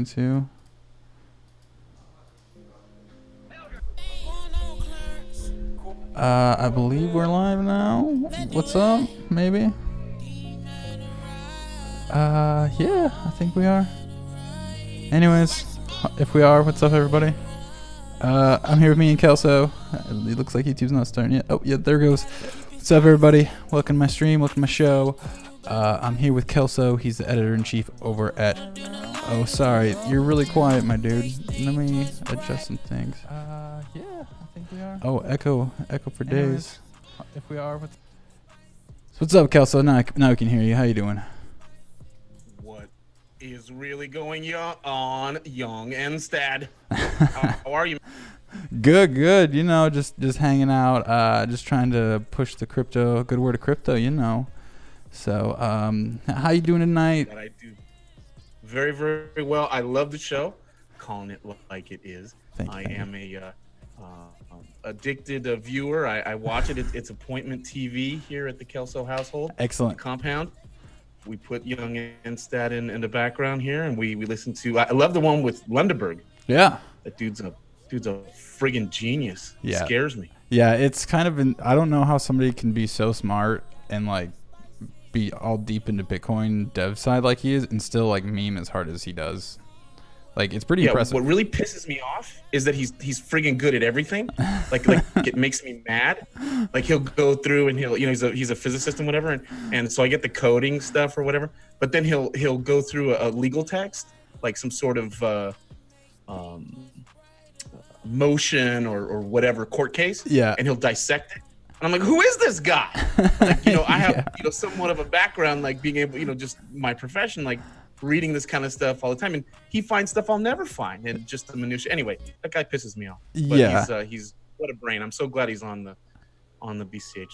going to. I believe we're live now. What's up? Maybe. Yeah, I think we are. Anyways, if we are, what's up, everybody? I'm here with me and Kelso. It looks like YouTube's not starting yet. Oh, yeah, there goes. What's up, everybody? Welcome to my stream. Welcome to my show. I'm here with Kelso. He's the editor-in-chief over at... Oh, sorry. You're really quiet, my dude. Let me adjust some things. Yeah, I think we are. Oh, echo for days. If we are, what's up, Kelso? Now we can hear you. How you doing? What is really going on, Young and Stad? How are you? Good. You know, just hanging out. Just trying to push the crypto. Good word of crypto. You know. So, how you doing tonight? That I do very, very well. I love the show. Calling it like it is. I am a addicted viewer. I watch it. It's appointment TV here at the Kelso household. Excellent. Compound. We put Young and Stad in the background here, and we listen to. I love the one with Lundeberg. Yeah. That dude's a friggin' genius. Yeah. Scares me. Yeah, it's kind of I don't know how somebody can be so smart and like be all deep into Bitcoin dev side like he is and still like meme as hard as he does. Like, it's pretty impressive. What really pisses me off is that he's friggin' good at everything. Like it makes me mad. Like, he'll go through and he's a physicist and whatever, and so I get the coding stuff or whatever. But then he'll go through a legal text, like some sort of motion or whatever court case. Yeah. And he'll dissect it. And I'm like, who is this guy? Like, I have somewhat of a background, like being able, just my profession, like reading this kind of stuff all the time, and he finds stuff I'll never find, and just the minutia. Anyway, that guy pisses me off. But yeah, he's what a brain. I'm so glad he's on the BCH.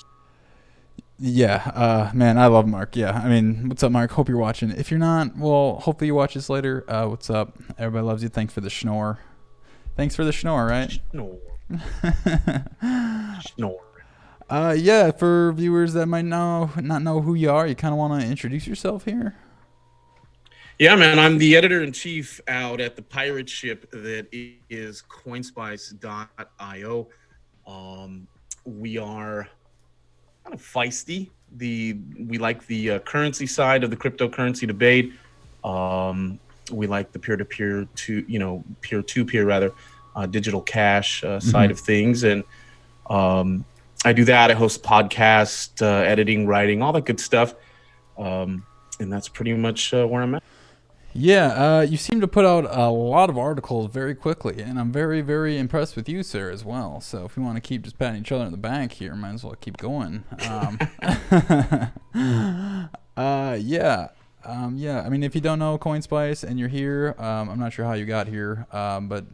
Yeah, man, I love Mark. Yeah, I mean, what's up, Mark? Hope you're watching. If you're not, well, hopefully you watch this later. What's up? Everybody loves you. Thanks for the schnorr. Thanks for the schnorr, right? Schnorr. Yeah, for viewers that might not know who you are, you kind of want to introduce yourself here? Yeah, man, I'm the editor-in-chief out at the pirate ship that is coinspice.io. We are kind of feisty. We like the currency side of the cryptocurrency debate. We like the peer-to-peer peer-to-peer rather, digital cash side of things. And I do that. I host a podcast, editing, writing, all that good stuff. And that's pretty much where I'm at. Yeah, you seem to put out a lot of articles very quickly, and I'm very, very impressed with you, sir, as well. So if we want to keep just patting each other in the back here, might as well keep going. Yeah. I mean, if you don't know CoinSpice and you're here, I'm not sure how you got here, but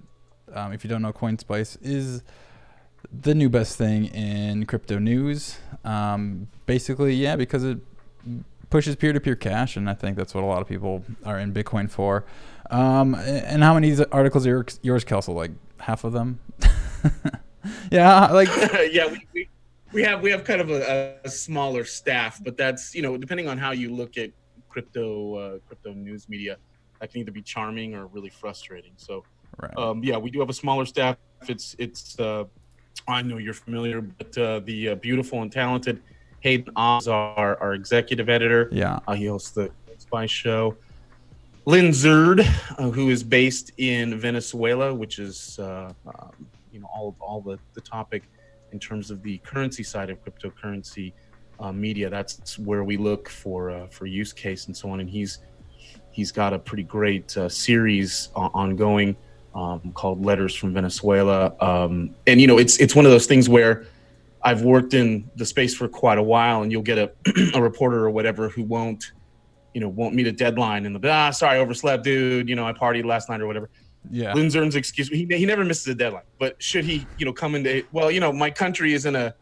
if you don't know, CoinSpice is the new best thing in crypto news. Basically, yeah, because it pushes peer-to-peer cash, and I think that's what a lot of people are in Bitcoin for. And how many articles are yours, Kelso? Like half of them? Yeah, like yeah, we have kind of a smaller staff, but that's depending on how you look at crypto news media, that can either be charming or really frustrating. So right. Yeah, we do have a smaller staff. It's I know you're familiar, but the beautiful and talented Hayden Oz, our executive editor. Yeah. He hosts the Spy Show. Lynn Zerd, who is based in Venezuela, which is all the topic in terms of the currency side of cryptocurrency media. That's where we look for use case and so on. And he's got a pretty great series ongoing called Letters from Venezuela. And it's one of those things where I've worked in the space for quite a while, and you'll get a reporter or whatever who won't meet a deadline, and they'll be, sorry, overslept, dude. I partied last night or whatever. Yeah. Lynn Zern's excuse, he never misses a deadline. But should he, come into, my country is in a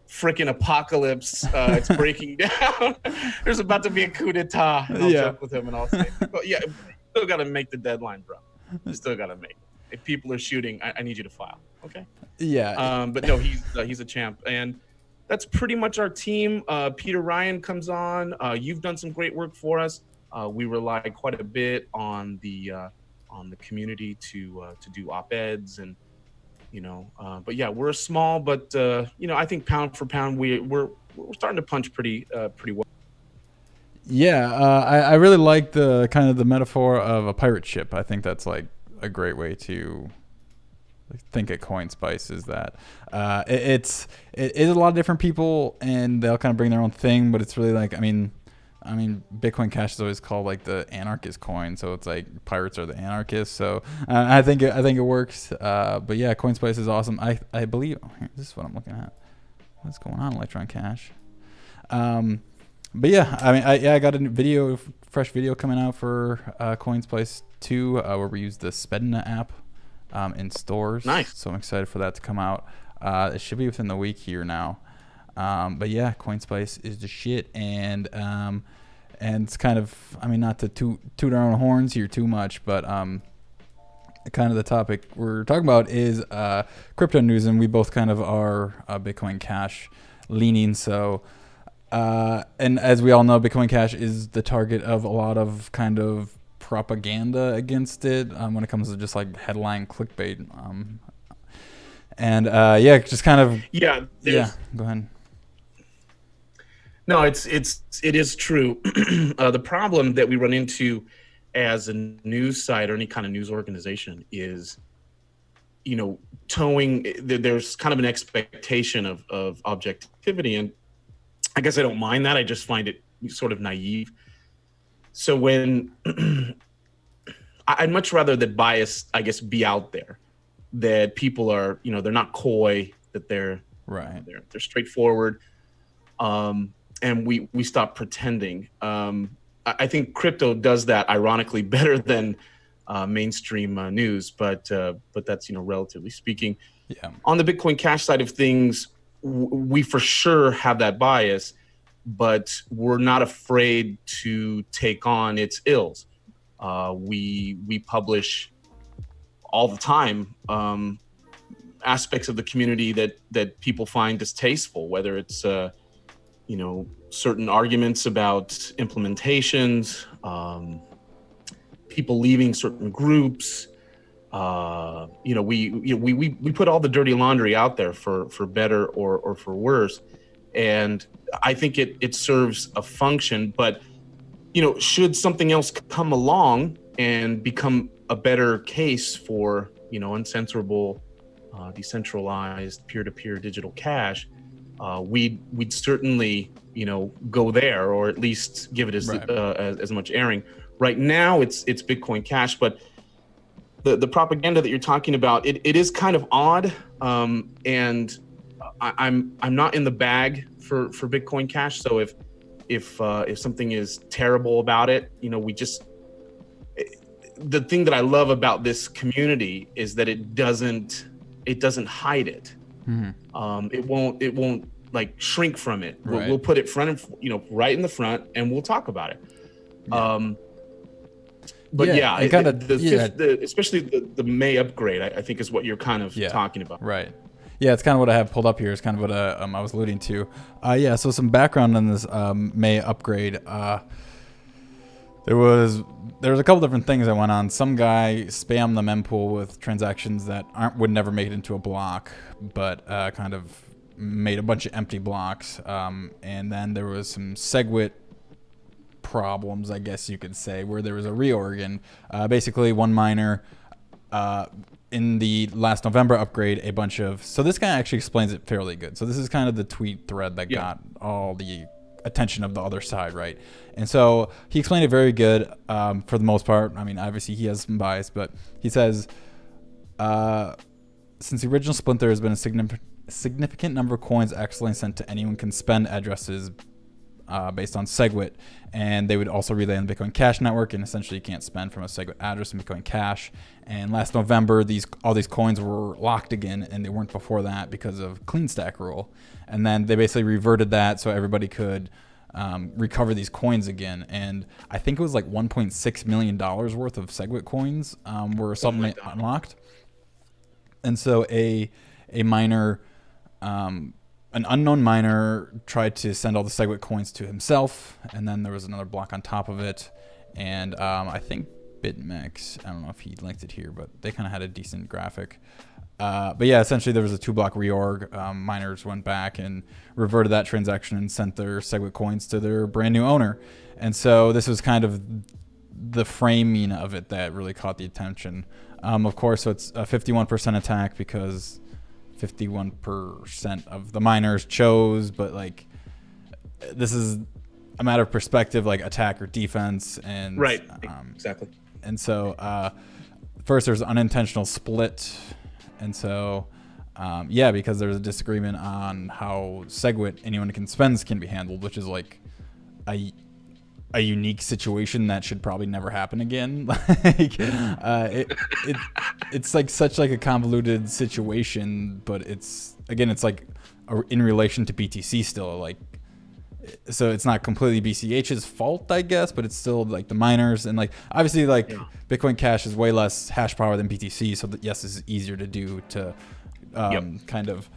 freaking apocalypse. It's breaking down. There's about to be a coup d'etat. I'll joke with him and I'll say, but yeah, you still got to make the deadline, bro. You still got to make it. If people are shooting, I need you to file. Okay. Yeah. But no, he's a champ, and that's pretty much our team. Peter Ryan comes on. You've done some great work for us. We rely quite a bit on the on the community to do op-eds and but yeah, we're small, but I think pound for pound we're starting to punch pretty well. Yeah, I really like the kind of the metaphor of a pirate ship. I think that's like a great way to think at Coin Spice is that it is a lot of different people and they'll kind of bring their own thing, but it's really like I mean Bitcoin Cash is always called like the anarchist coin, so it's like pirates are the anarchists. So I think it works. But yeah, Coin Spice is awesome. I believe this is what I'm looking at. What's going on, Electron Cash? But yeah, I mean, I got a fresh video coming out for CoinSplice 2 where we use the Spedna app in stores. Nice. So I'm excited for that to come out. It should be within the week here now. But yeah, CoinSplice is the shit, and it's kind of, I mean, not to toot our own horns here too much, but kind of the topic we're talking about is crypto news, and we both kind of are Bitcoin Cash leaning. So. And as we all know, Bitcoin Cash is the target of a lot of kind of propaganda against it when it comes to just like headline clickbait. Yeah, just kind of yeah. Go ahead. No, it is true. The problem that we run into as a news site or any kind of news organization is, towing. There's kind of an expectation of objectivity, and I guess I don't mind that. I just find it sort of naive. So when I'd much rather that bias, I guess, be out there, that people are, they're not coy, that they're right, they're straightforward, and we stop pretending. I think crypto does that ironically better than mainstream news, but that's relatively speaking. Yeah. On the Bitcoin Cash side of things, we for sure have that bias, but we're not afraid to take on its ills. We publish all the time aspects of the community that people find distasteful, whether it's certain arguments about implementations, people leaving certain groups. We put all the dirty laundry out there for better or for worse, and I think it serves a function. But should something else come along and become a better case for uncensorable, decentralized, peer-to-peer digital cash, we'd certainly go there, or at least give it as much airing. Right now, it's Bitcoin Cash, but the propaganda that you're talking about, it is kind of odd, and I'm not in the bag for Bitcoin Cash. So if something is terrible about it, the thing that I love about this community is that it doesn't hide it. Mm-hmm. It won't like shrink from it. Right. We'll put it right in the front, and we'll talk about it. Yeah. But especially the May upgrade, I think is what you're kind of talking about. Right. Yeah, it's kind of what I have pulled up here. It's kind of what I was alluding to. So some background on this May upgrade. There was a couple different things that went on. Some guy spammed the mempool with transactions that would never make it into a block, but kind of made a bunch of empty blocks. And then there was some SegWit problems, I guess you could say, where there was a reorg. Basically, one miner in the last November upgrade, a bunch of... So this guy actually explains it fairly good. So this is kind of the tweet thread that got all the attention of the other side, right? And so he explained it very good for the most part. I mean, obviously he has some bias, but he says, since the original splinter, there has been a significant number of coins accidentally sent to anyone can spend addresses based on SegWit, and they would also relay on the Bitcoin Cash network, and essentially you can't spend from a SegWit address in Bitcoin Cash. And last November, all these coins were locked again, and they weren't before that because of clean stack rule. And then they basically reverted that so everybody could recover these coins again. And I think it was like $1.6 million worth of SegWit coins were suddenly unlocked. And so a miner, an unknown miner, tried to send all the SegWit coins to himself, and then there was another block on top of it. And I think BitMEX. I don't know if he linked it here, but they kind of had a decent graphic. But yeah, essentially there was a 2-block reorg. Miners went back and reverted that transaction and sent their SegWit coins to their brand new owner. And so this was kind of the framing of it that really caught the attention. Of course, so it's a 51% attack because 51% of the miners chose, but like this is a matter of perspective, like attack or defense. And right, exactly. And so first there's unintentional split. And so, because there's a disagreement on how SegWit anyone can spends can be handled, which is like a unique situation that should probably never happen again. Like, it's like such like a convoluted situation, but it's like in relation to BTC still, like, so it's not completely BCH's fault, I guess, but it's still like the miners and like obviously like Bitcoin Cash is way less hash power than BTC, so that yes, this is easier to do to kind of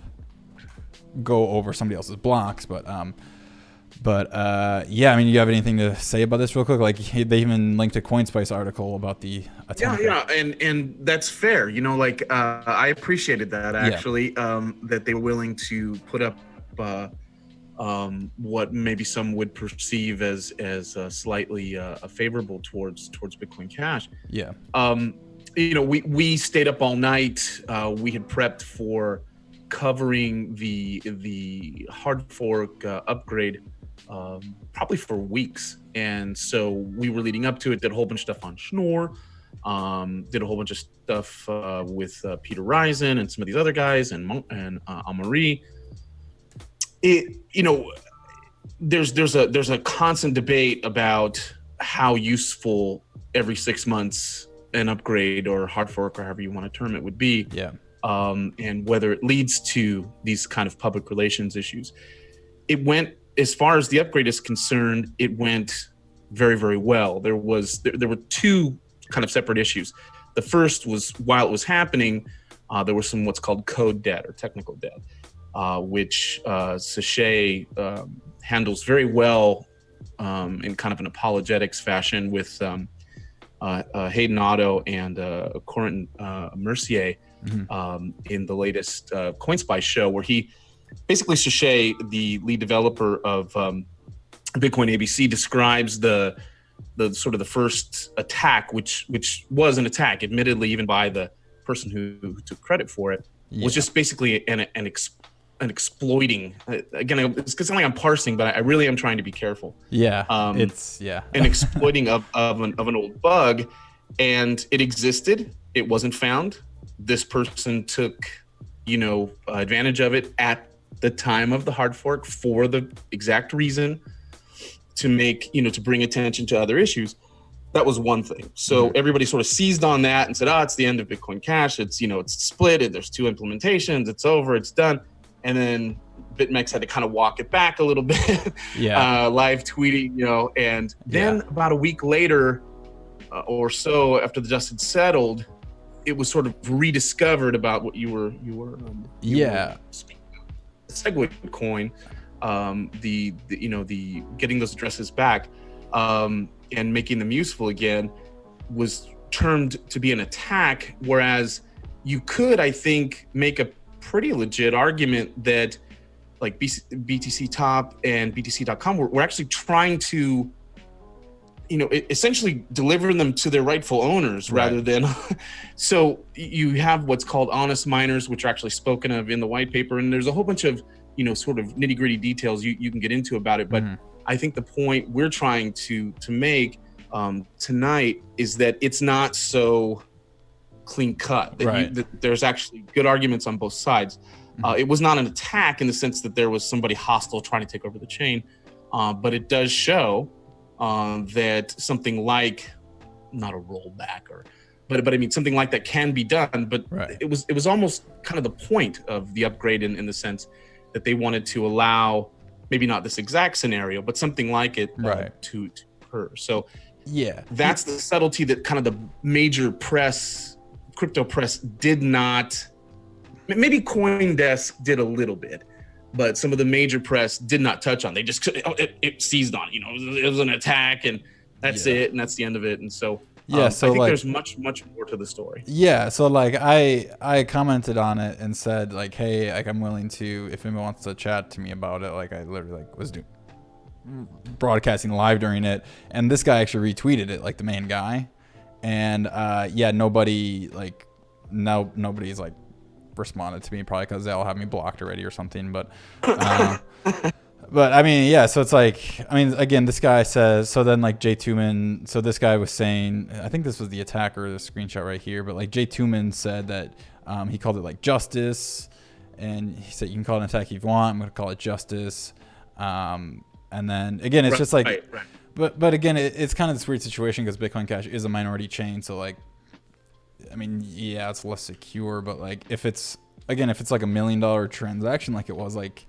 go over somebody else's blocks, but yeah, I mean, you have anything to say about this real quick? Like they even linked a CoinSpice article about the attack. Yeah, and that's fair. You know, like I appreciated that actually, that they were willing to put up what maybe some would perceive as slightly favorable towards Bitcoin Cash. Yeah. You know, we stayed up all night. We had prepped for covering the hard fork upgrade probably for weeks, and so we were leading up to it. Did a whole bunch of stuff on Schnorr. Did a whole bunch of stuff with Peter Risen and some of these other guys and Amaury. You know, there's a constant debate about how useful every 6 months an upgrade or hard fork or however you want to term it would be, and whether it leads to these kind of public relations issues. It went, as far as the upgrade is concerned, it went very, very well. There were two kind of separate issues. The first was, while it was happening, there was some what's called code debt or technical debt, which Sachet handles very well in kind of an apologetics fashion with Hayden Otto and Corentin Mercier in the latest CoinSpice show, where he basically, Sachet, the lead developer of Bitcoin ABC, describes the sort of the first attack, which was an attack, admittedly, even by the person who took credit for it, was just basically an exploiting. Again, it's something like I'm parsing, but I really am trying to be careful. An exploiting of an old bug, and it existed. It wasn't found. This person took, advantage of it at the time of the hard fork for the exact reason to make, to bring attention to other issues. That was one thing. So everybody sort of seized on that and said, it's the end of Bitcoin Cash. It's, it's split. There's two implementations. It's over. It's done. And then BitMEX had to kind of walk it back a little bit, live tweeting, and then about a week later or so, after the dust had settled, it was sort of rediscovered about what you were speaking of. The SegWit coin, the getting those addresses back and making them useful again was termed to be an attack, whereas you could, I think, make a pretty legit argument that like BTC Top and BTC.com were actually trying to, essentially deliver them to their rightful owners rather than. So you have what's called honest miners, which are actually spoken of in the white paper, and there's a whole bunch of sort of nitty gritty details you can get into about it. But I think the point we're trying to make tonight is that it's not so clean cut. That there's actually good arguments on both sides. It was not an attack in the sense that there was somebody hostile trying to take over the chain, but it does show that something like, not a rollback but I mean something like that can be done. But it was almost kind of the point of the upgrade in the sense that they wanted to allow, maybe not this exact scenario, but something like it to occur. So that's the subtlety that kind of the major crypto press did not. Maybe CoinDesk did a little bit, but some of the major press did not touch on. They just it seized on it. It was an attack, and that's it, and that's the end of it. And so Yeah, so I think like, there's much more to the story. yeah, so like I commented on it and said like, hey, like I'm willing to, if anyone wants to chat to me about it. Like I literally like was doing broadcasting live during it, and this guy actually retweeted it, like the main guy, and yeah, nobody like, nobody's like responded to me, probably because they all have me blocked already or something. But but I mean, yeah, so it's like, I mean, again, this guy says, so then like Jay Tuman, so this guy was saying, I think this was the attacker, the screenshot right here, but like Jay Tuman said that he called it like justice, and he said you can call it an attack if you want, I'm going to call it justice. And then again, it's just like, right. but again, it's kind of this weird situation because Bitcoin Cash is a minority chain, so like, I mean, yeah, it's less secure, but like if it's like $1 million transaction like it was, like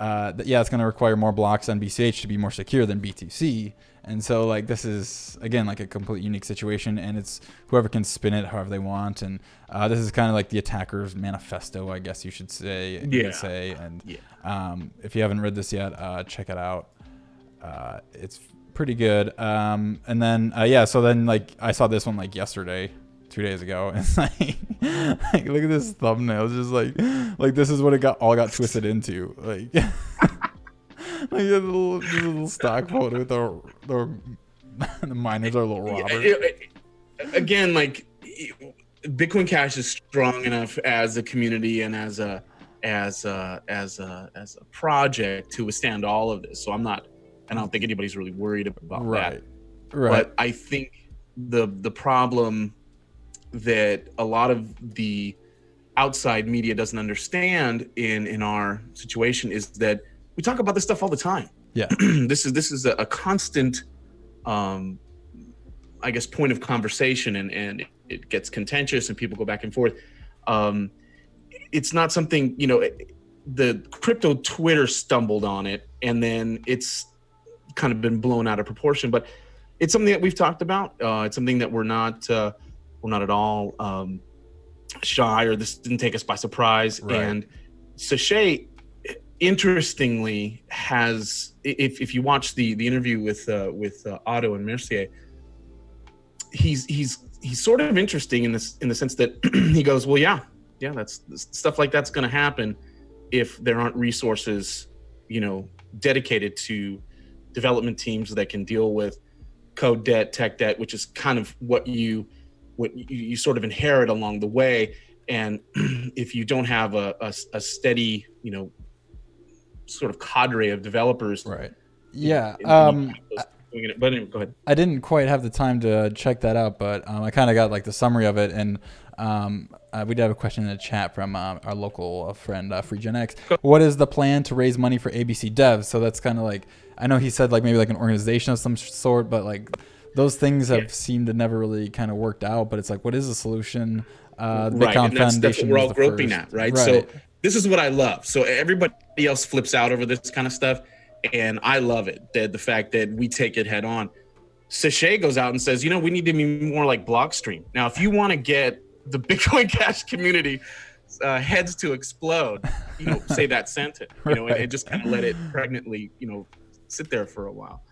yeah, it's going to require more blocks on BCH to be more secure than BTC. And so like this is again like a complete unique situation, and it's whoever can spin it however they want. And this is kind of like the attacker's manifesto, I guess you should say. And if you haven't read this yet, check it out. It's pretty good. And then yeah, so then like I saw this one like yesterday, 2 days ago, and it's like, look at this thumbnail. It's just like this is what it got twisted into. Like, like a little stock photo with the miners are a little robber. Again, like Bitcoin Cash is strong enough as a community and as a project to withstand all of this. So I don't think anybody's really worried about that. Right. But I think the problem that a lot of the outside media doesn't understand in our situation is that we talk about this stuff all the time. Yeah. This is a constant, I guess, point of conversation, and it gets contentious and people go back and forth. It's not something, the crypto Twitter stumbled on it, and then it's kind of been blown out of proportion, but it's something that we've talked about. It's something that we're not at all shy, or this didn't take us by surprise. Right. And Sachet, interestingly, has, if you watch the interview with Otto and Mercier, he's sort of interesting in the sense that he goes, well, yeah, that's stuff like that's going to happen if there aren't resources, dedicated to development teams that can deal with code debt, tech debt, which is kind of what you sort of inherit along the way. And if you don't have a steady, sort of cadre of developers. Right. Yeah. But anyway, go ahead. I didn't quite have the time to check that out, but I kind of got like the summary of it. And we did have a question in the chat from our local friend, FreeGenX. What is the plan to raise money for ABC devs? So that's kind of like, I know he said like maybe like an organization of some sort, but like those things have seemed to never really kind of worked out. But it's like, what is the solution? The Bitcoin Foundation. That's what we're all groping at, right? So this is what I love. So everybody else flips out over this kind of stuff, and I love it, that the fact that we take it head on. Sachet goes out and says, we need to be more like Blockstream. Now, if you want to get the Bitcoin Cash community heads to explode, say that sentence, and just kind of let it pregnantly, sit there for a while.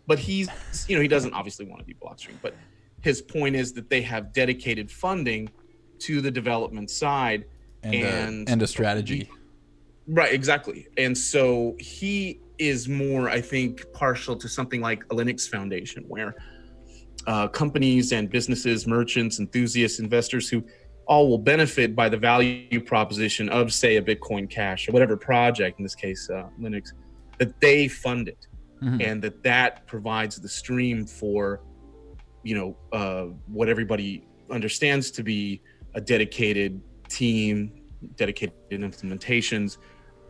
But he doesn't obviously want to be Blockstream, but his point is that they have dedicated funding to the development side and a strategy. Right, exactly. And so he is more, I think, partial to something like a Linux Foundation, where companies and businesses, merchants, enthusiasts, investors who all will benefit by the value proposition of, say, a Bitcoin Cash or whatever project, in this case, Linux, that they fund it. Mm-hmm. And that provides the stream for, what everybody understands to be a dedicated team, dedicated implementations.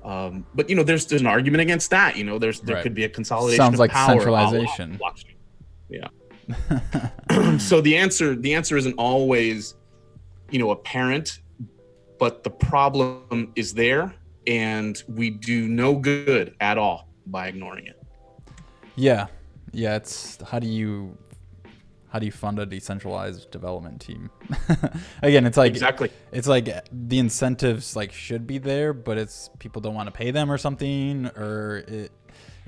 But there's an argument against that. There could be a consolidation. Sounds like of power, centralization. Yeah. So the answer isn't always, apparent, but the problem is there, and we do no good at all by ignoring it. Yeah. It's how do you fund a decentralized development team? Again, it's like exactly. It's like the incentives like should be there, but it's people don't want to pay them or something, or it.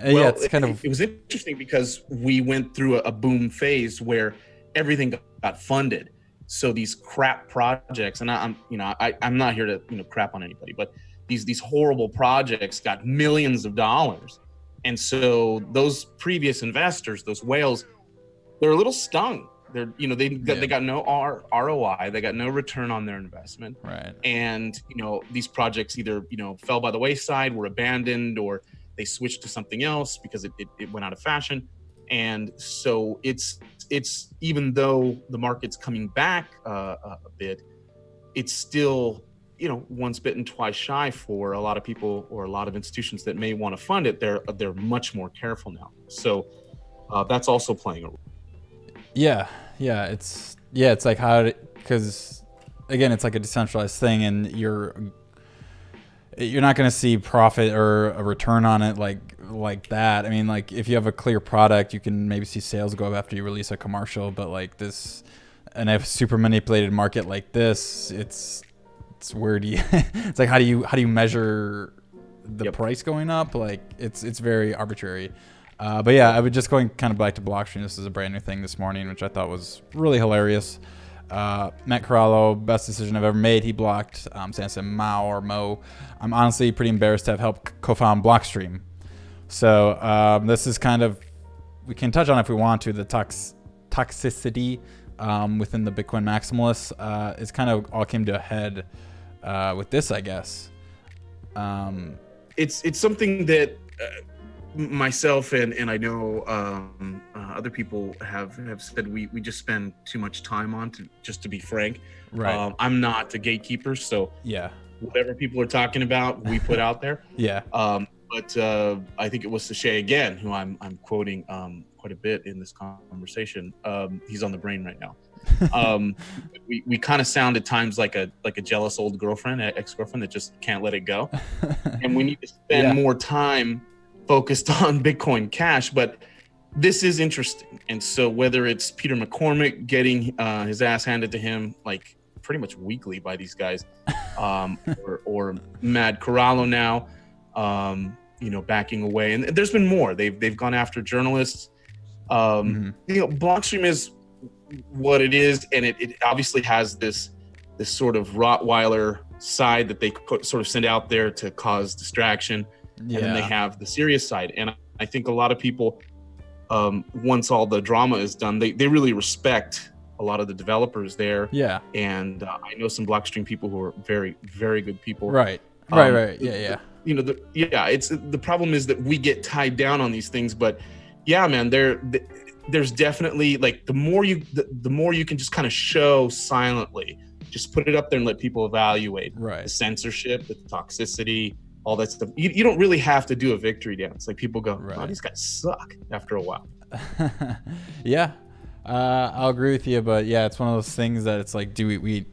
Well, yeah, it's kind of. It was interesting because we went through a boom phase where everything got funded. So these crap projects, and I'm not here to crap on anybody, but these horrible projects got millions of dollars, and so those previous investors, those whales, they're a little stung. They got no ROI, they got no return on their investment, Right. and these projects either fell by the wayside, were abandoned, or they switched to something else because it went out of fashion. And so it's even though the market's coming back a bit, it's still once bitten twice shy for a lot of people, or a lot of institutions that may want to fund it. They're much more careful now. So that's also playing a role. Yeah, it's like because again, it's like a decentralized thing, and you're not going to see profit or a return on it like that. I mean, like if you have a clear product, you can maybe see sales go up after you release a commercial, but like this, and a super manipulated market like this, it's where do you it's like how do you measure the price going up? Like it's very arbitrary. But yeah, I was just going kind of back to Blockstream. This is a brand new thing this morning, which I thought was really hilarious. Matt Corallo, best decision I've ever made. He blocked Samson Mo. I'm honestly pretty embarrassed to have helped co-found Blockstream. So this is kind of, we can touch on it if we want to, the toxicity within the Bitcoin maximalists is kind of all came to a head with this, I guess. It's something that myself and I know other people have said we just spend too much time on, just to be frank. Right. I'm not a gatekeeper, so yeah, whatever people are talking about, we put out there. Yeah. But I think it was Sachet again, who I'm quoting quite a bit in this conversation. He's on the brain right now. We kind of sound at times like a jealous old girlfriend, ex-girlfriend that just can't let it go. And we need to spend more time focused on Bitcoin Cash. But this is interesting. And so whether it's Peter McCormick getting his ass handed to him like pretty much weekly by these guys, or Matt Corallo now, backing away. And there's been more. They've gone after journalists. Blockstream is what it is, and it obviously has this sort of Rottweiler side that they sort of send out there to cause distraction. And then they have the serious side. And I think a lot of people, once all the drama is done, they really respect a lot of the developers there. Yeah. And I know some Blockstream people who are very, very good people. Right. Right. Yeah. It's the problem is that we get tied down on these things, but yeah, man, there's definitely like the more you can just kind of show silently, just put it up there and let people evaluate. Right. The censorship, the toxicity, all that stuff. You don't really have to do a victory dance. Like people go, oh, these guys suck after a while. Yeah. I'll agree with you, but yeah, it's one of those things that it's like, do we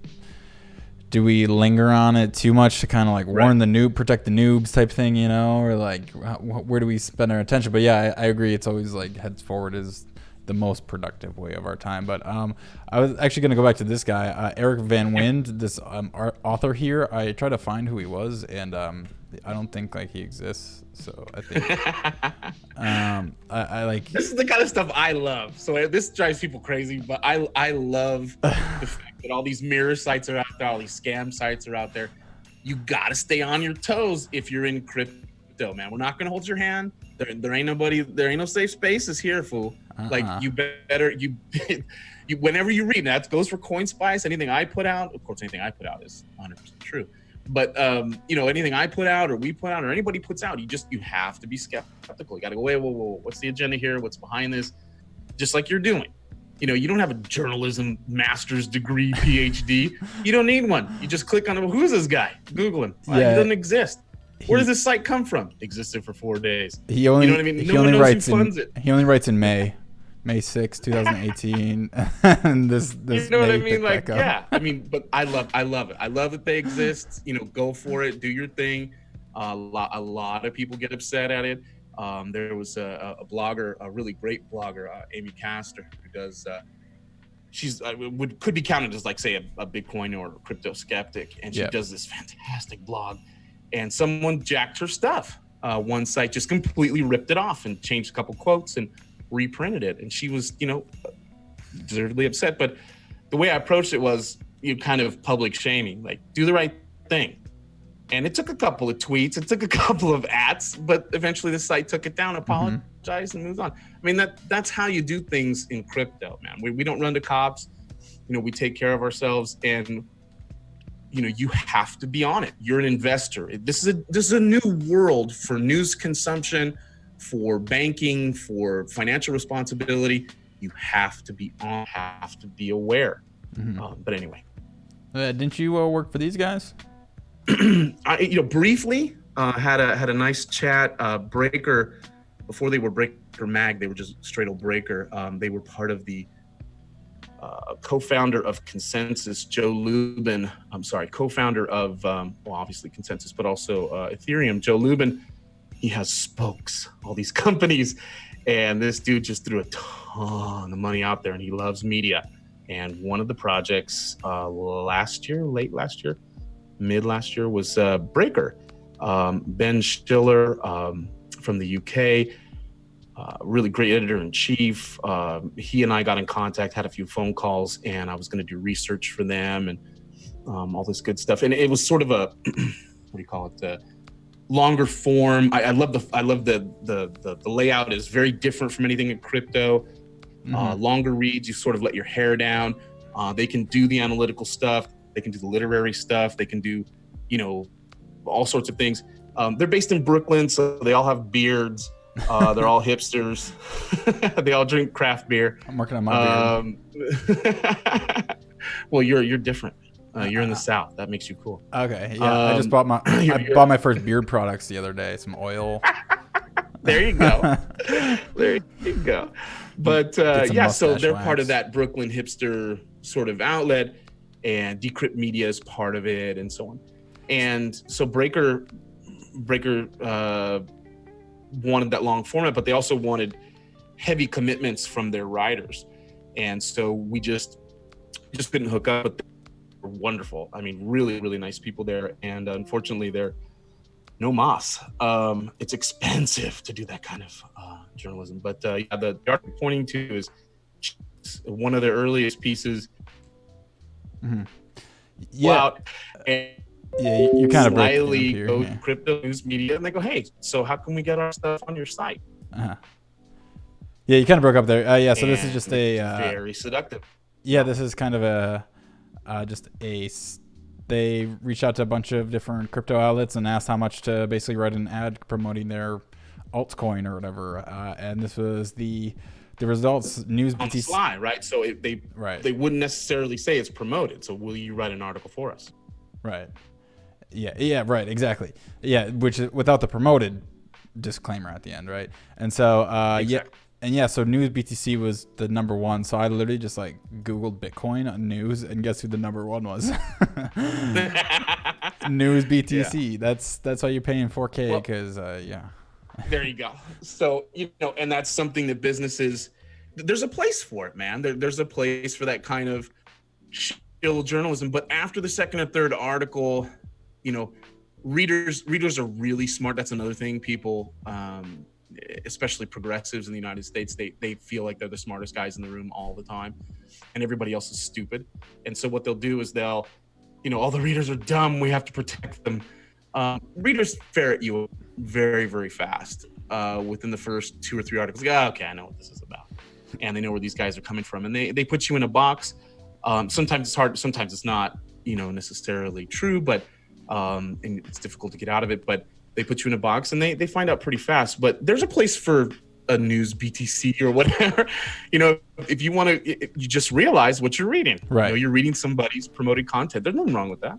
linger on it too much to kind of like warn the noob, protect the noobs type thing, or like where do we spend our attention? But yeah, I agree. It's always like heads forward is the most productive way of our time. But I was actually going to go back to this guy, Eric Van Wind, this author here. I tried to find who he was, and I don't think like he exists. So I think I like, this is the kind of stuff I love. So this drives people crazy, but I love the fact that all these mirror sites are out there, all these scam sites are out there. You got to stay on your toes if you're in crypto, man. We're not going to hold your hand. There ain't no safe spaces here, fool. Like you better whenever you read, that goes for CoinSpice. Anything I put out, of course, anything I put out is 100% true. But anything I put out or we put out or anybody puts out, you have to be skeptical. You got to go, wait, whoa, what's the agenda here? What's behind this? Just like you're doing. You don't have a journalism master's degree, PhD. You don't need one. You just click on him. Who's this guy? Google him. He doesn't exist. Where does this site come from? Existed for 4 days. He only, you know what I mean? He only writes He only writes in May 6, 2018. And this you know what I mean? Like, yeah. I mean, but I love it. I love that they exist. Go for it. Do your thing. A lot of people get upset at it. There was a blogger, a really great blogger, Amy Castor, who does. She's could be counted as like say a Bitcoin or crypto skeptic, and she does this fantastic blog. And someone jacked her stuff. One site just completely ripped it off and changed a couple quotes and reprinted it. And she was, deservedly upset. But the way I approached it was kind of public shaming, like do the right thing. And it took a couple of tweets, it took a couple of ats, but eventually the site took it down, apologized, and moved on. I mean, that's how you do things in crypto, man. We don't run to cops. We take care of ourselves, and you have to be on it. You're an investor. This is a new world for news consumption, for banking, for financial responsibility. You have to be on, have to be aware. But anyway, didn't you work for these guys? I briefly had a nice chat. Breaker, before they were Breaker Mag, they were just straight old Breaker. They were part of the co-founder of Consensus, Joe Lubin. Co-founder of obviously Consensus, but also Ethereum. Joe Lubin, he has spokes, all these companies, and this dude just threw a ton of money out there, and he loves media. And one of the projects mid last year was Breaker. Ben Stiller from the UK, really great editor-in-chief. He and I got in contact, had a few phone calls, and I was going to do research for them and all this good stuff. And it was sort of a longer form. I love the layout is very different from anything in crypto. Longer reads, you sort of let your hair down. They can do the analytical stuff. They can do the literary stuff. They can do, all sorts of things. They're based in Brooklyn, so they all have beards. They're all hipsters. They all drink craft beer. I'm working on my beard. Well, you're different. You're in the South. That makes you cool. Okay. Yeah. I just bought my first beard products the other day. Some oil. There you go. There you go. But so they're part of that Brooklyn hipster sort of outlet, and Decrypt Media is part of it, and so on. And so Breaker wanted that long format, but they also wanted heavy commitments from their writers. And so we just couldn't hook up, but they were wonderful. I mean, really, really nice people there. And unfortunately, they're no mas. It's expensive to do that kind of journalism. But the article I'm pointing to is one of their earliest pieces. Yeah. You kind of slightly go crypto news media, and they go, "Hey, so how can we get our stuff on your site?" Yeah, you kind of broke up there. So this is just a very seductive. Yeah, this is kind of they reached out to a bunch of different crypto outlets and asked how much to basically write an ad promoting their altcoin or whatever. And this was the results. News on the fly, right? So they wouldn't necessarily say it's promoted. So will you write an article for us? Right. Yeah, right, exactly. Yeah, which is without the promoted disclaimer at the end, right? And so, exactly. So News BTC was the number one. So I literally just Googled Bitcoin on news, and guess who the number one was? News BTC. Yeah. That's why you're paying $4K because There you go. So and that's something that businesses. There's a place for it, man. There's a place for that kind of chill journalism. But after the second or third article, readers are really smart. That's another thing. People, especially progressives in the United States, they feel like they're the smartest guys in the room all the time, and everybody else is stupid. And so what they'll do is all the readers are dumb. We have to protect them. Readers ferret you very, very fast within the first 2 or 3 articles. Okay, I know what this is about, and they know where these guys are coming from, and they put you in a box. Sometimes it's hard. Sometimes it's not, necessarily true, but and it's difficult to get out of it. But they put you in a box, and they find out pretty fast. But there's a place for a news BTC or whatever. If you want to, you just realize what you're reading. Right. You're reading somebody's promoted content. There's nothing wrong with that.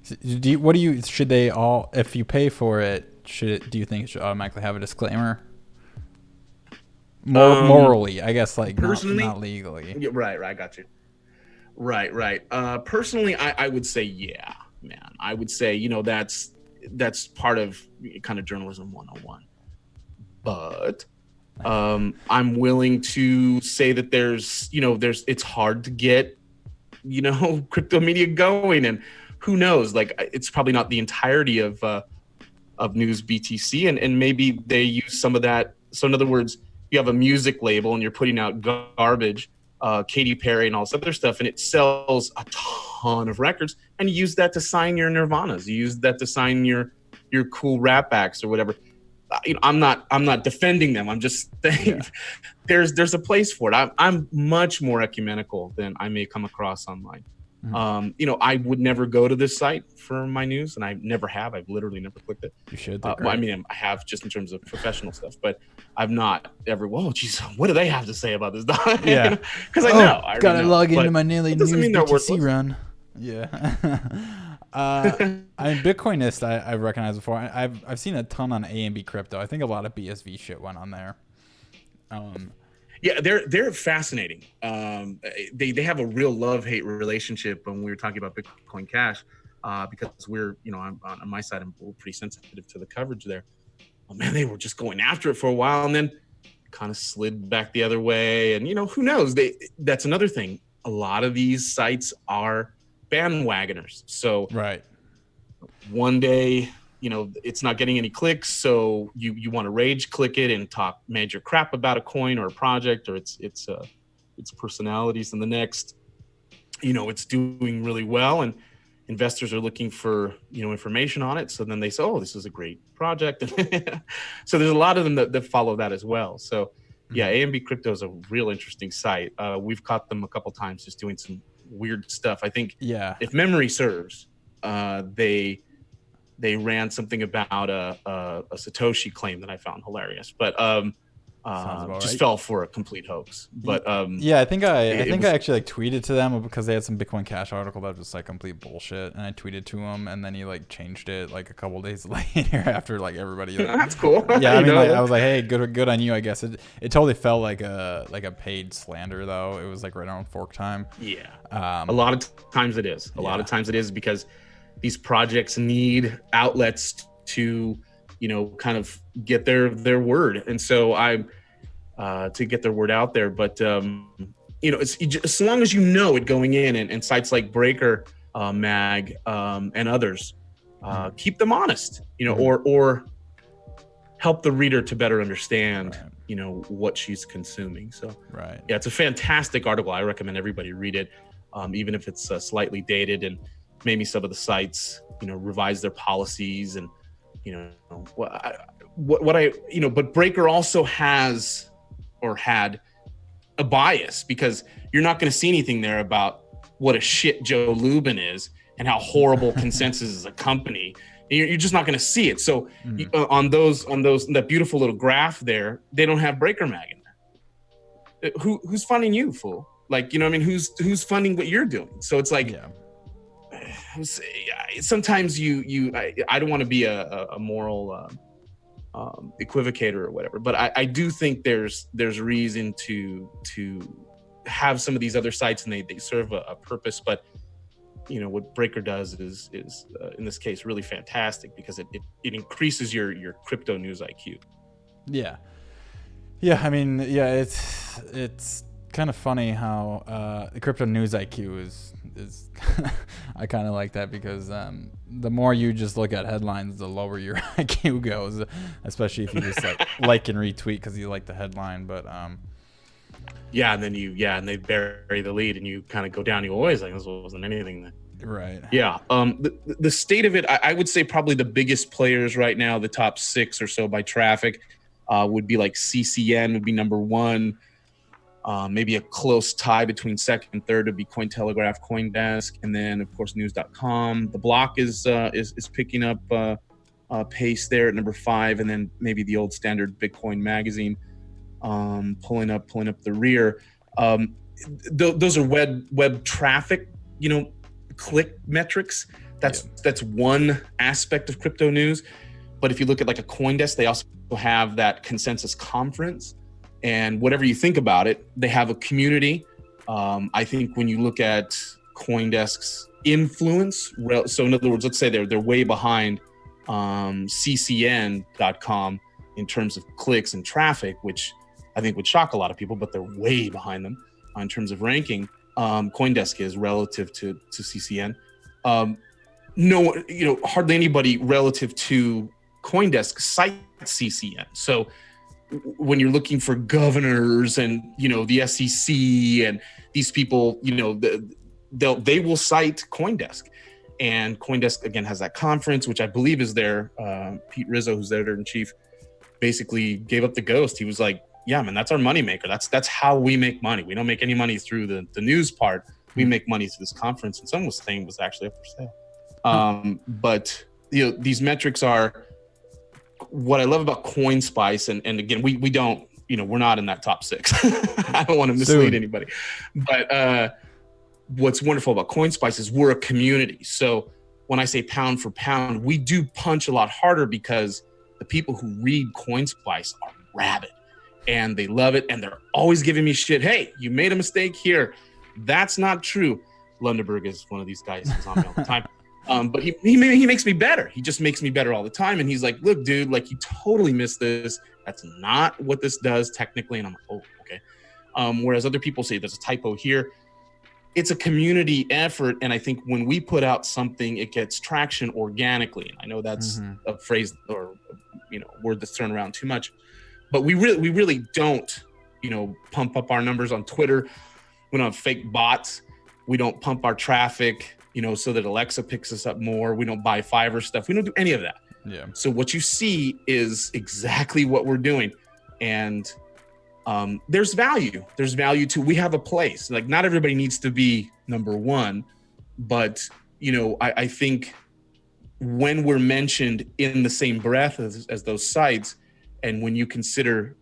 Should they all, if you pay for it, do you think it should automatically have a disclaimer? Morally, I guess, personally, not legally. Yeah, right. I got you. Right. Personally, I would say, yeah, man. I would say, that's part of kind of journalism 101. But I'm willing to say that it's hard to get, crypto media going, and who knows? It's probably not the entirety of News BTC, and maybe they use some of that. So in other words, you have a music label and you're putting out garbage. Katy Perry and all this other stuff, and it sells a ton of records. And you use that to sign your Nirvanas. You use that to sign your cool rap acts or whatever. I'm not defending them. I'm just saying there's a place for it. I'm much more ecumenical than I may come across online. I would never go to this site for my news, and I nenever have. I've literally never clicked it. You should. I mean, I have just in terms of professional stuff, but I've not ever. Whoa, geez, what do they have to say about this? Yeah, because I gotta log into but my daily news BTC run. Yeah. Bitcoinist, I've recognized before. I've seen a ton on AMB crypto. I think a lot of BSV shit went on there. Yeah, they're fascinating. They have a real love-hate relationship when we were talking about Bitcoin Cash, because we're, on my side, I'm pretty sensitive to the coverage there. Oh man, they were just going after it for a while, and then kind of slid back the other way. And who knows? That's another thing. A lot of these sites are bandwagoners. So right, one day, it's not getting any clicks, so you want to rage click it and talk major crap about a coin or a project or its personalities, and the next, it's doing really well and investors are looking for information on it, so then they say, oh, this is a great project. So there's a lot of them that follow that as well. So yeah, AMB Crypto is a real interesting site. We've caught them a couple times just doing some weird stuff. I think if memory serves, they ran something about a Satoshi claim that I found hilarious, but just fell for a complete hoax. But I think I actually tweeted to them because they had some Bitcoin Cash article that was just complete bullshit, and I tweeted to him, and then he changed it a couple days later after everybody. That's cool. Yeah, I mean, I was like, hey, good on you, I guess. It totally felt like a paid slander though. It was right around fork time. Yeah, a lot of times it is. A lot of times it is because these projects need outlets to kind of get their word, and so I'm to get their word out there. But it's as long as it going in, and sites like Breaker Mag and others keep them honest, or help the reader to better understand what she's consuming. So yeah, it's a fantastic article. I recommend everybody read it, even if it's slightly dated, and maybe some of the sites revise their policies, and but Breaker also has or had a bias, because you're not going to see anything there about what a shit Joe Lubin is and how horrible Consensus is a company. You're just not going to see it. So on that beautiful little graph there, they don't have Breaker Mag in there. Who's funding you, fool? Who's funding what you're doing? So it's sometimes I don't want to be a moral equivocator or whatever, but I do think there's reason to have some of these other sites, and they serve a purpose. But what Breaker does is in this case really fantastic, because it increases your crypto news IQ. Yeah. I mean, it's kind of funny how the crypto news IQ is I kind of like that, because the more you just look at headlines, the lower your IQ goes, especially if you just like and retweet because you like the headline. But and then they bury the lead, and you kind of go down. You always this wasn't anything that. Right. Yeah. The state of it, I would say probably the biggest players right now, the top 6 or so by traffic, would be CCN would be number 1. Maybe a close tie between second and third would be Cointelegraph, CoinDesk, and then of course News.com. The Block is picking up pace there at number 5, and then maybe the old standard Bitcoin Magazine pulling up the rear. Those are web traffic, click metrics. That's one aspect of crypto news. But if you look at a CoinDesk, they also have that Consensus conference. And whatever you think about it, they have a community. I think when you look at CoinDesk's influence, so in other words, let's say they're way behind CCN.com in terms of clicks and traffic, which I think would shock a lot of people, but they're way behind them in terms of ranking. CoinDesk is relative to CCN. Hardly anybody relative to CoinDesk cites CCN. So when you're looking for governors and, you know, the SEC and these people, you know, they will cite CoinDesk. And CoinDesk, again, has that conference, which I believe is there. Pete Rizzo, who's the editor-in-chief, basically gave up the ghost. He was like, yeah, man, that's our moneymaker. That's how we make money. We don't make any money through the news part. We make money through this conference. And someone was saying it was actually up for sale. But, you know, these metrics are what I love about CoinSpice. And again, we don't, you know, we're not in that top 6. I don't want to mislead anybody. But what's wonderful about CoinSpice is we're a community. So when I say pound for pound, we do punch a lot harder because the people who read CoinSpice are rabid and they love it. And they're always giving me shit. Hey, you made a mistake here. That's not true. Lundeberg is one of these guys who's on me all the time. But he makes me better. He just makes me better all the time. And he's like, look, dude, like you totally missed this. That's not what this does technically. And I'm like, oh, okay. Whereas other people say there's a typo here. It's a community effort. And I think when we put out something, it gets traction organically. And I know that's a phrase or, you know, word that's thrown around too much, but we really don't, you know, pump up our numbers on Twitter. We don't have fake bots. We don't pump our traffic, you know, so that Alexa picks us up more. We don't buy Fiverr stuff. We don't do any of that. Yeah. So what you see is exactly what we're doing. And there's value. There's value to, we have a place. Like not everybody needs to be number one, but you know, I think when we're mentioned in the same breath as those sites, and when you consider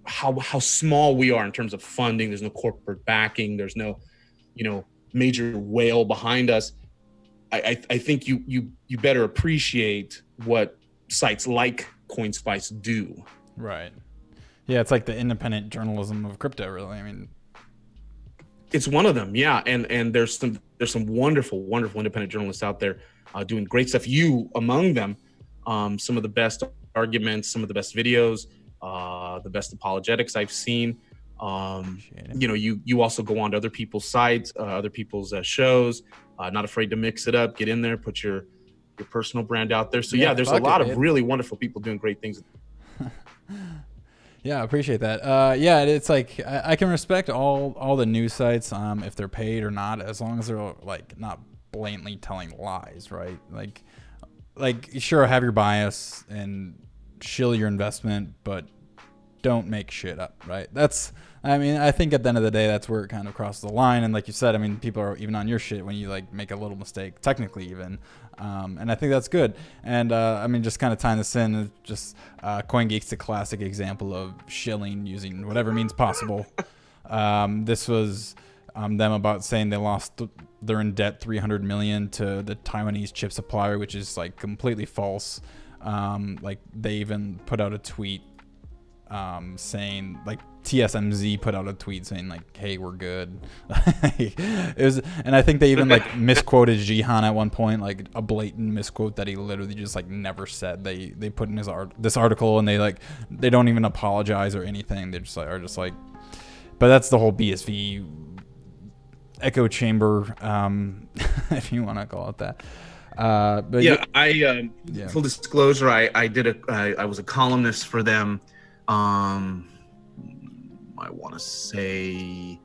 how small we are in terms of funding, there's no corporate backing, there's no, you know, major whale behind us. I think you better appreciate what sites like CoinSpice do. Right. Yeah, it's like the independent journalism of crypto, really. I mean, it's one of them, yeah. And there's some wonderful independent journalists out there doing great stuff. You among them, some of the best arguments, some of the best videos, the best apologetics I've seen. You know, you also go on to other people's sites, other people's shows. Not afraid to mix it up, get in there, put your personal brand out there. So yeah, there's a lot of really wonderful people doing great things. Yeah, I appreciate that. Yeah, it's like I can respect all the news sites if they're paid or not, as long as they're like not blatantly telling lies, right? Like sure, have your bias and shill your investment, but don't make shit up, right? I mean, I think at the end of the day, that's where it kind of crosses the line. And like you said, I mean, people are even on your shit when you like make a little mistake, technically even. And I think that's good. And I mean, just kind of tying this in, just CoinGeek's a classic example of shilling using whatever means possible. This was them about saying they're in debt $300 million to the Taiwanese chip supplier, which is like completely false. Like they even put out a tweet saying like TSMZ put out a tweet saying like, hey, we're good. And I think they even like misquoted Jihan at one point, like a blatant misquote that he literally just like never said. They put in this article and they don't even apologize or anything. They just are just like, but that's the whole BSV echo chamber, if you want to call it that. But yeah, full disclosure, I was a columnist for them. I want to say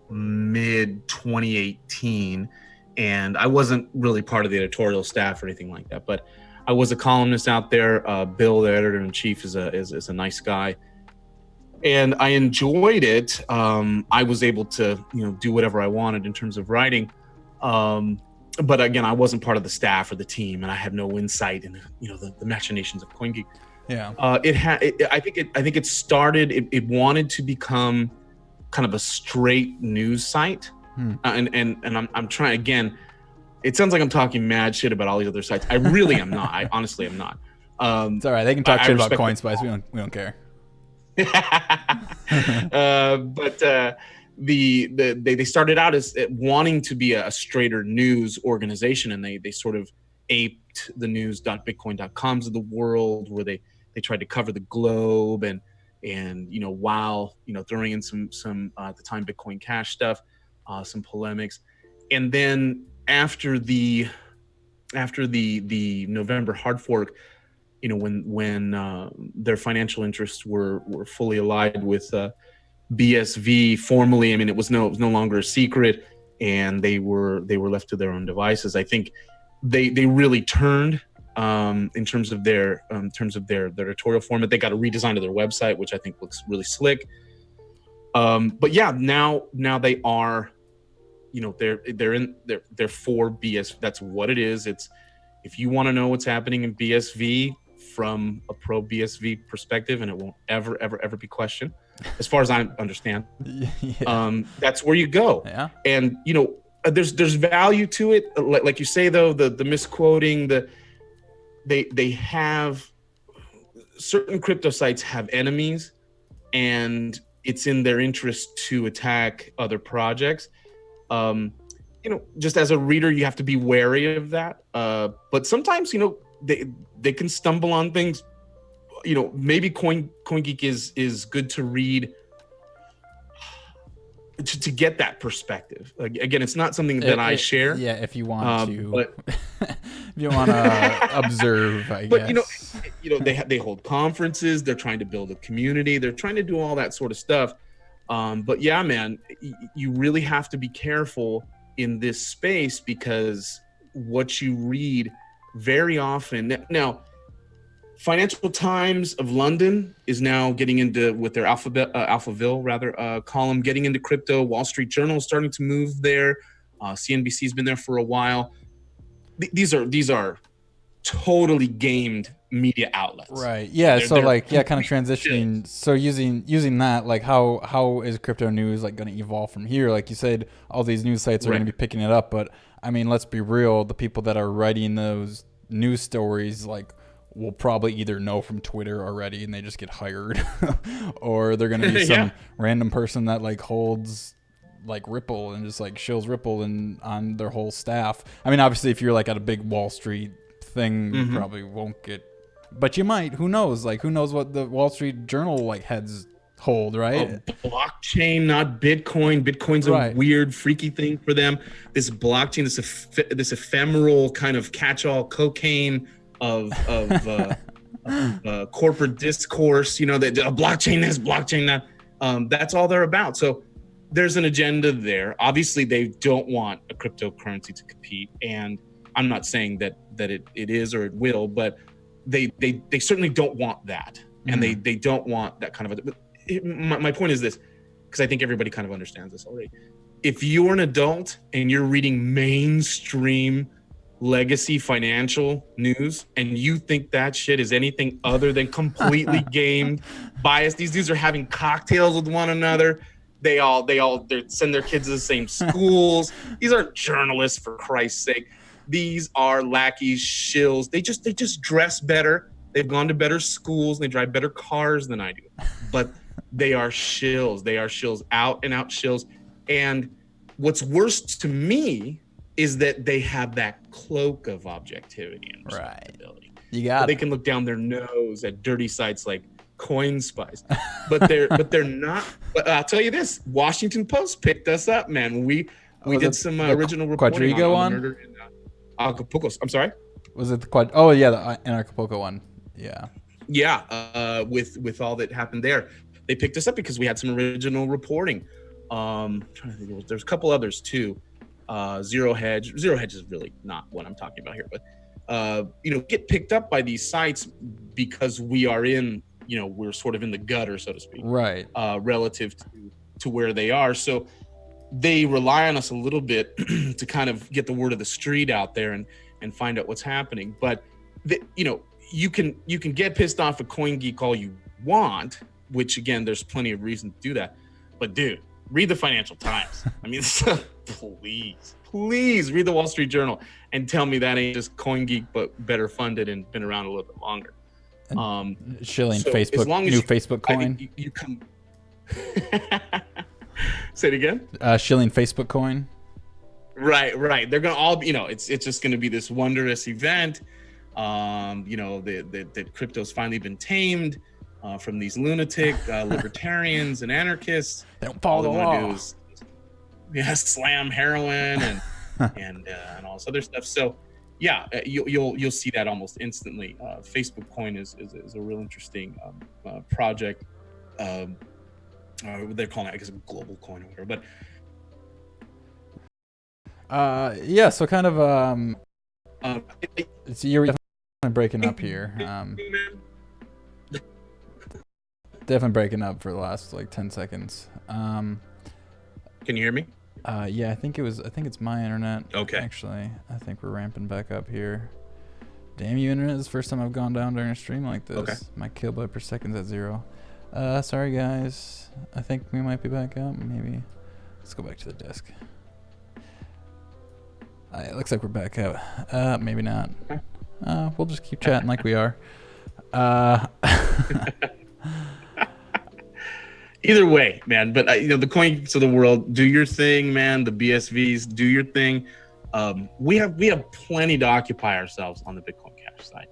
mid 2018, and I wasn't really part of the editorial staff or anything like that, but I was a columnist out there. Bill, the editor-in-chief, is a nice guy, and I enjoyed it. I was able to, you know, do whatever I wanted in terms of writing, but again, I wasn't part of the staff or the team, and I had no insight in, you know, the machinations of CoinGeek. Yeah. I think it started. It wanted to become kind of a straight news site, and I'm trying again. It sounds like I'm talking mad shit about all these other sites. I really am not. I honestly am not. It's all right. They can talk shit about CoinSpice. We don't care. But they started out as wanting to be a straighter news organization, and they sort of aped the news.bitcoin.coms of the world, where they tried to cover the globe and you know, while, you know, throwing in some at the time Bitcoin Cash stuff, some polemics. And then after the November hard fork, when their financial interests were fully aligned with BSV formally. I mean, it was no longer a secret, and they were left to their own devices. I think they really turned in terms of their editorial format. They got a redesign of their website, which I think looks really slick. But yeah, now they are, they're for BS. That's what it is. It's, if you want to know what's happening in BSV from a pro BSV perspective, and it won't ever be questioned, as far as I understand. Yeah. That's where you go. Yeah. And there's value to it. Like you say, though, the misquoting, they have, certain crypto sites have enemies, and it's in their interest to attack other projects. Just as a reader, you have to be wary of that. But sometimes, they can stumble on things. Maybe CoinGeek is good to read to get that perspective. Again, it's not something that I share. Yeah, if you want to, but if you want to observe, I guess. But they hold conferences. They're trying to build a community. They're trying to do all that sort of stuff. But yeah, man, you really have to be careful in this space, because what you read very often now. Financial Times of London is now getting into, with their Alphaville column, getting into crypto. Wall Street Journal is starting to move there. CNBC's been there for a while. These are totally gamed media outlets. Right. Yeah. They're kind of transitioning. So using that, like how is crypto news like going to evolve from here? Like you said, all these news sites are going to be picking it up, but I mean, let's be real. The people that are writing those news stories, like, will probably either know from Twitter already and they just get hired, or they're going to be some random person that like holds like Ripple and just like shills Ripple and on their whole staff. I mean, obviously if you're like at a big Wall Street thing, you probably won't get, but you might, who knows what the Wall Street Journal like heads hold, right? Blockchain, not Bitcoin. Bitcoin's a weird, freaky thing for them. This blockchain, this ephemeral kind of catch-all cocaine of corporate discourse, that a blockchain this, blockchain that. That's all they're about. So there's an agenda there. Obviously, they don't want a cryptocurrency to compete, and I'm not saying that it is or it will, but they certainly don't want that, and they don't want that kind of. My point is this, because I think everybody kind of understands this already. If you're an adult and you're reading mainstream legacy financial news and you think that shit is anything other than completely gamed, biased, these dudes are having cocktails with one another. They send their kids to the same schools. These aren't journalists, for Christ's sake. These are lackeys, shills. They just dress better. They've gone to better schools. They drive better cars than I do. But they are shills. They are shills, out and out shills. And what's worse to me is that they have that cloak of objectivity and respectability. Right. They can look down their nose at dirty sites like CoinSpice, but they're not. But I'll tell you this: Washington Post picked us up, man. We did some original reporting on the murder in Acapulco. I'm sorry. Was it the Quad? Oh yeah, the Acapulco one. Yeah. Yeah. With all that happened there, they picked us up because we had some original reporting. I'm trying to think. There's a couple others too. Zero Hedge is really not what I'm talking about here, but get picked up by these sites because we are we're sort of in the gutter, so to speak, right? Relative to where they are, so they rely on us a little bit to kind of get the word of the street out there and find out what's happening. But you can get pissed off at CoinGeek all you want, which again, there's plenty of reason to do that, but dude, read the Financial Times. I mean, please read the Wall Street Journal and tell me that ain't just CoinGeek, but better funded and been around a little bit longer. Shilling Facebook, new Facebook coin. You come. Say it again. Shilling Facebook coin. Right. They're gonna all, it's just gonna be this wondrous event. The crypto's finally been tamed. From these lunatic libertarians and anarchists. They don't follow the law. Slam heroin and all this other stuff. So yeah, you'll see that almost instantly. Facebook Coin is a real interesting project. They're calling it, I guess, a global coin or whatever. But yeah. So kind of um, so you're definitely breaking up here. Definitely breaking up for the last like 10 seconds. Can you hear me? Yeah, I think it's my internet. Okay. Actually, I think we're ramping back up here. Damn you, internet! It's the first time I've gone down during a stream like this. Okay. My kilobyte per second's at 0. Sorry guys. I think we might be back up. Maybe. Let's go back to the desk. It looks like we're back out. Maybe not. We'll just keep chatting like we are. Either way, man. But the coins of the world, do your thing, man. The BSVs, do your thing. We have plenty to occupy ourselves on the Bitcoin Cash side.